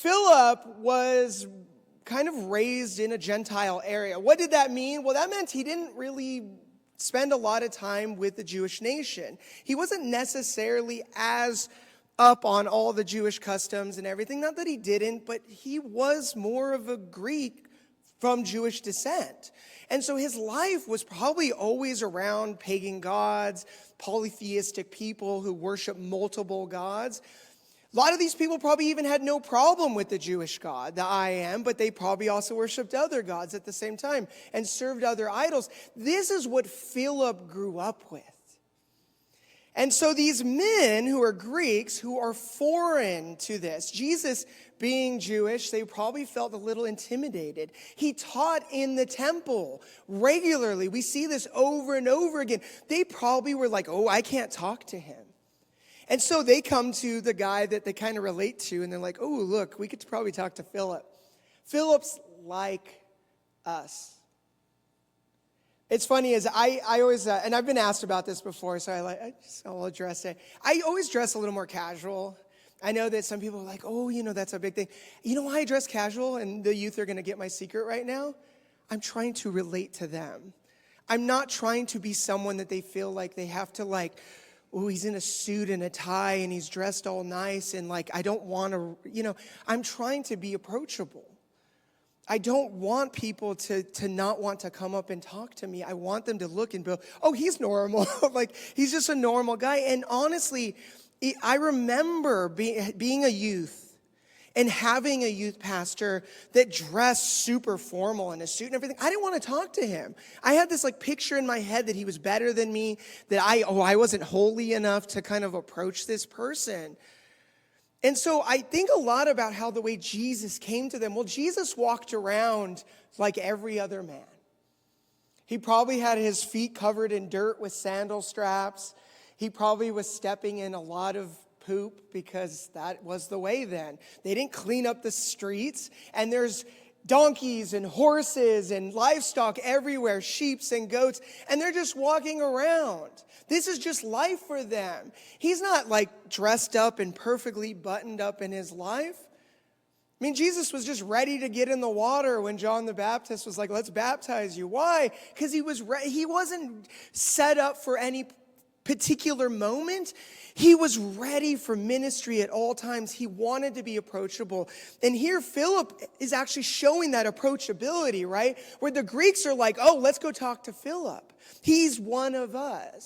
Philip was kind of raised in a Gentile area. What did that mean? Well, that meant he didn't really spend a lot of time with the Jewish nation. He wasn't necessarily as up on all the Jewish customs and everything. Not that he didn't, but he was more of a Greek from Jewish descent. And so his life was probably always around pagan gods, polytheistic people who worship multiple gods. A lot of these people probably even had no problem with the Jewish God, the I Am, but they probably also worshiped other gods at the same time and served other idols. This is what Philip grew up with. And so these men who are Greeks, who are foreign to this, Jesus being Jewish, they probably felt a little intimidated. He taught in the temple regularly. We see this over and over again. They probably were like, oh, I can't talk to him. And so they come to the guy that they kind of relate to, and they're like, oh, look, we could probably talk to Philip. Philip's like us. It's funny, is I always, and I've been asked about this before, so I'll address it. I always dress a little more casual. I know that some people are like, oh, that's a big thing. You know why I dress casual? And the youth are going to get my secret right now. I'm trying to relate to them. I'm not trying to be someone that they feel like they have to oh, he's in a suit and a tie and he's dressed all nice and I don't want to, I'm trying to be approachable. I don't want people to not want to come up and talk to me. I want them to look and go, oh, he's normal. He's just a normal guy. And honestly, I remember being a youth and having a youth pastor that dressed super formal in a suit and everything. I didn't want to talk to him. I had this picture in my head that he was better than me, that I wasn't holy enough to kind of approach this person. And so I think a lot about how the way Jesus came to them. Well, Jesus walked around like every other man. He probably had his feet covered in dirt with sandal straps. He probably was stepping in a lot of poop because that was the way then. They didn't clean up the streets, and there's donkeys and horses and livestock everywhere, sheep and goats, and they're just walking around. This is just life for them. He's not dressed up and perfectly buttoned up in his life. I mean, Jesus was just ready to get in the water when John the Baptist was like, let's baptize you. Why? Because he wasn't set up for any particular moment. He was ready for ministry at all times. He wanted to be approachable. And here Philip is actually showing that approachability, right? Where the Greeks are like, oh, let's go talk to Philip. He's one of us.